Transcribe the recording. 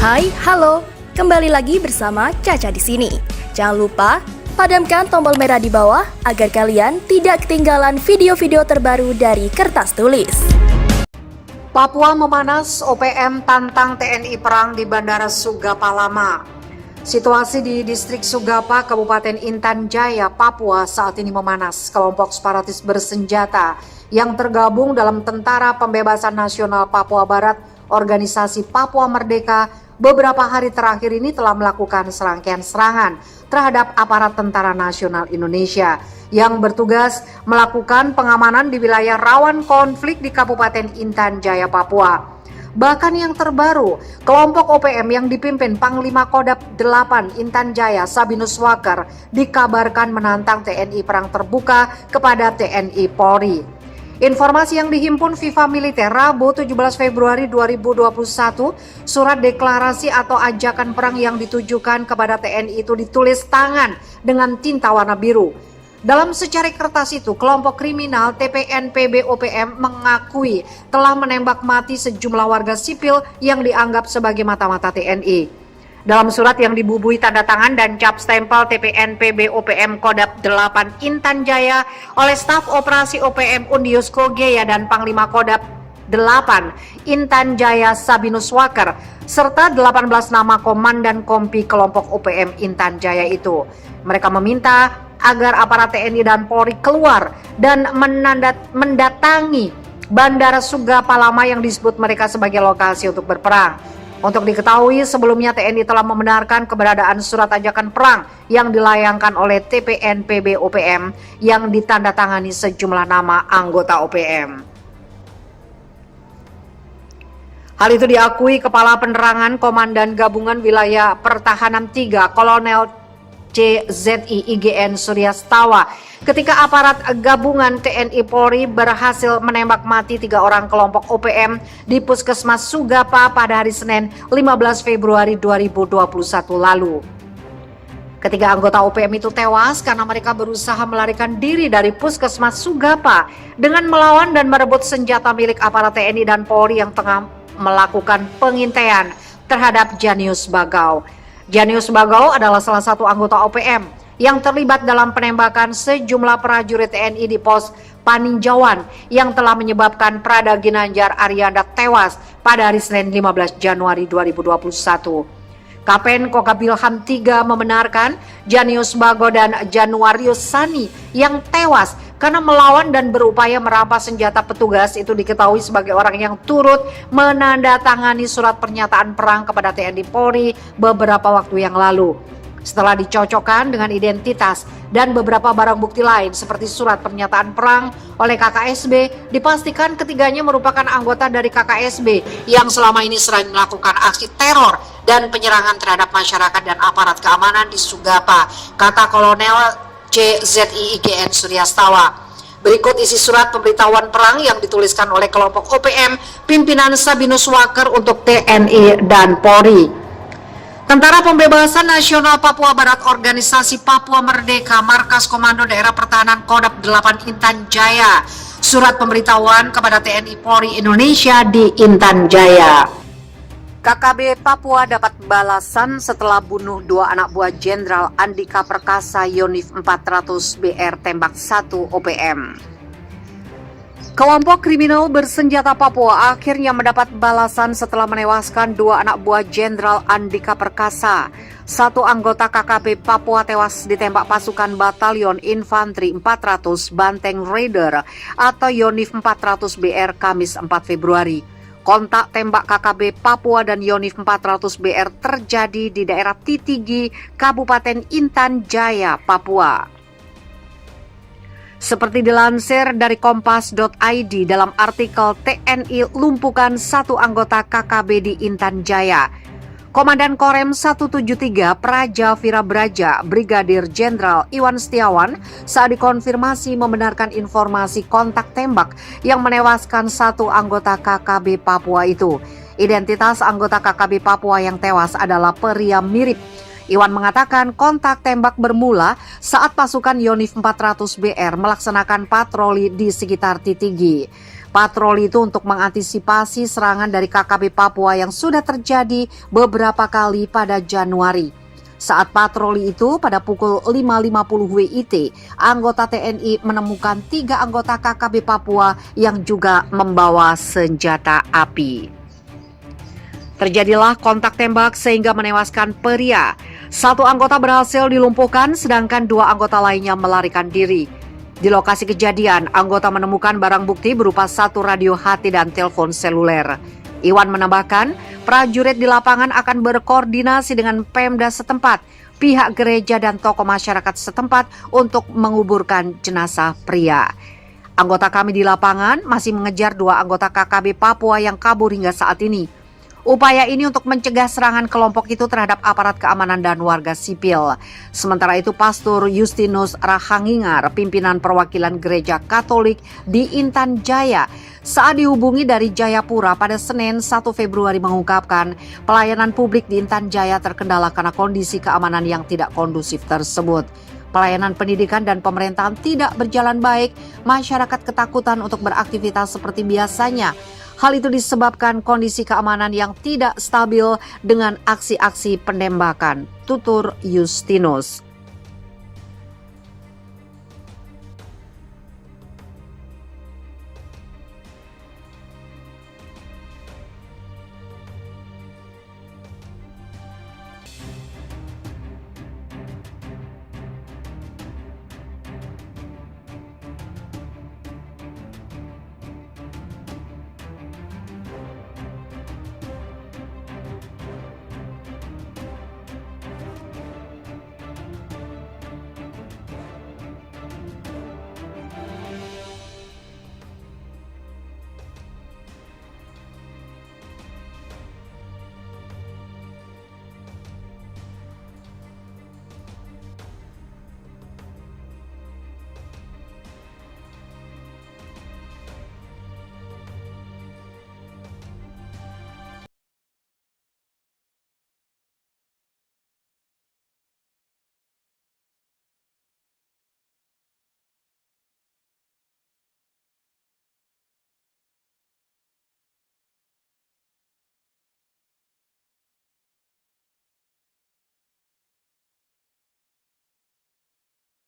Hai, halo. Kembali lagi bersama Caca di sini. Jangan lupa padamkan tombol merah di bawah agar kalian tidak ketinggalan video-video terbaru dari Kertas Tulis. Papua memanas, OPM tantang TNI perang di Bandara Sugapa Lama. Situasi di distrik Sugapa, Kabupaten Intan Jaya, Papua saat ini memanas. Kelompok separatis bersenjata yang tergabung dalam Tentara Pembebasan Nasional Papua Barat, Organisasi Papua Merdeka, beberapa hari terakhir ini telah melakukan serangkaian serangan terhadap aparat Tentara Nasional Indonesia yang bertugas melakukan pengamanan di wilayah rawan konflik di Kabupaten Intan Jaya, Papua. Bahkan yang terbaru, kelompok OPM yang dipimpin Panglima Kodam 8 Intan Jaya Sabinus Waker dikabarkan menantang TNI perang terbuka kepada TNI Polri. Informasi yang dihimpun Viva Militer Rabu 17 Februari 2021, surat deklarasi atau ajakan perang yang ditujukan kepada TNI itu ditulis tangan dengan tinta warna biru. Dalam secari kertas itu, kelompok kriminal TPNPB OPM mengakui telah menembak mati sejumlah warga sipil yang dianggap sebagai mata-mata TNI. Dalam surat yang dibubui tanda tangan dan cap stempel TPNPB OPM Kodam 8 Intan Jaya oleh staf operasi OPM Undius Kogeya dan Panglima Kodam 8 Intan Jaya Sabinus Waker serta 18 nama komandan kompi kelompok OPM Intan Jaya itu. Mereka meminta agar aparat TNI dan Polri keluar dan mendatangi Bandara Sugapa Lama yang disebut mereka sebagai lokasi untuk berperang. Untuk diketahui, sebelumnya TNI telah membenarkan keberadaan surat ajakan perang yang dilayangkan oleh TPNPB OPM yang ditandatangani sejumlah nama anggota OPM. Hal itu diakui Kepala Penerangan Komandan Gabungan Wilayah Pertahanan 3 Kolonel CZI IGN Surya Setawa ketika aparat gabungan TNI Polri berhasil menembak mati 3 orang kelompok OPM di Puskesmas Sugapa pada hari Senin 15 Februari 2021 lalu. Ketiga anggota OPM itu tewas karena mereka berusaha melarikan diri dari Puskesmas Sugapa dengan melawan dan merebut senjata milik aparat TNI dan Polri yang tengah melakukan pengintaian terhadap Janius Bagau. Janius Bagau adalah salah satu anggota OPM yang terlibat dalam penembakan sejumlah prajurit TNI di pos Paninjauan yang telah menyebabkan Prada Ginanjar Arianda tewas pada hari Senin 15 Januari 2021. Kapen Kogabilham 3 membenarkan Janius Bagau dan Januarius Sani yang tewas karena melawan dan berupaya merampas senjata petugas itu diketahui sebagai orang yang turut menandatangani surat pernyataan perang kepada TNI Polri beberapa waktu yang lalu. Setelah dicocokkan dengan identitas dan beberapa barang bukti lain seperti surat pernyataan perang oleh KKSB, dipastikan ketiganya merupakan anggota dari KKSB yang selama ini sering melakukan aksi teror dan penyerangan terhadap masyarakat dan aparat keamanan di Sugapa, kata Kolonel CZI IGN Surya Setawa. Berikut isi surat pemberitahuan perang yang dituliskan oleh kelompok OPM pimpinan Sabinus Waker untuk TNI dan Polri. Tentara Pembebasan Nasional Papua Barat, Organisasi Papua Merdeka, Markas Komando Daerah Pertahanan Kodam 8 Intan Jaya. Surat pemberitahuan kepada TNI Polri Indonesia di Intan Jaya. KKB Papua dapat balasan setelah bunuh 2 anak buah Jenderal Andika Perkasa Yonif 400 BR tembak 1 OPM. Kelompok kriminal bersenjata Papua akhirnya mendapat balasan setelah menewaskan 2 anak buah Jenderal Andika Perkasa. 1 anggota KKB Papua tewas ditembak pasukan Batalion Infanteri 400 Banteng Raider atau Yonif 400 BR Kamis 4 Februari. Kontak tembak KKB Papua dan Yonif 400 BR terjadi di daerah Titigi, Kabupaten Intan Jaya, Papua. Seperti dilansir dari kompas.id dalam artikel TNI lumpuhkan 1 anggota KKB di Intan Jaya. Komandan Korem 173 Praja Virabraja Brigadir Jenderal Iwan Setiawan saat dikonfirmasi membenarkan informasi kontak tembak yang menewaskan 1 anggota KKB Papua itu. Identitas anggota KKB Papua yang tewas adalah pria mirip. Iwan mengatakan kontak tembak bermula saat pasukan Yonif 400 BR melaksanakan patroli di sekitar Titigi. Patroli itu untuk mengantisipasi serangan dari KKB Papua yang sudah terjadi beberapa kali pada Januari. Saat patroli itu pada pukul 5.50 WIT, anggota TNI menemukan 3 anggota KKB Papua yang juga membawa senjata api. Terjadilah kontak tembak sehingga menewaskan pria. 1 anggota berhasil dilumpuhkan sedangkan 2 anggota lainnya melarikan diri. Di lokasi kejadian, anggota menemukan barang bukti berupa 1 radio HT dan telepon seluler. Iwan menambahkan, prajurit di lapangan akan berkoordinasi dengan Pemda setempat, pihak gereja dan tokoh masyarakat setempat untuk menguburkan jenazah pria. Anggota kami di lapangan masih mengejar 2 anggota KKB Papua yang kabur hingga saat ini. Upaya ini untuk mencegah serangan kelompok itu terhadap aparat keamanan dan warga sipil. Sementara itu, Pastor Justinus Rahangingar, pimpinan perwakilan Gereja Katolik di Intan Jaya, saat dihubungi dari Jayapura pada Senin 1 Februari mengungkapkan pelayanan publik di Intan Jaya terkendala karena kondisi keamanan yang tidak kondusif tersebut. Pelayanan pendidikan dan pemerintahan tidak berjalan baik, masyarakat ketakutan untuk beraktivitas seperti biasanya. Hal itu disebabkan kondisi keamanan yang tidak stabil dengan aksi-aksi penembakan, tutur Justinus.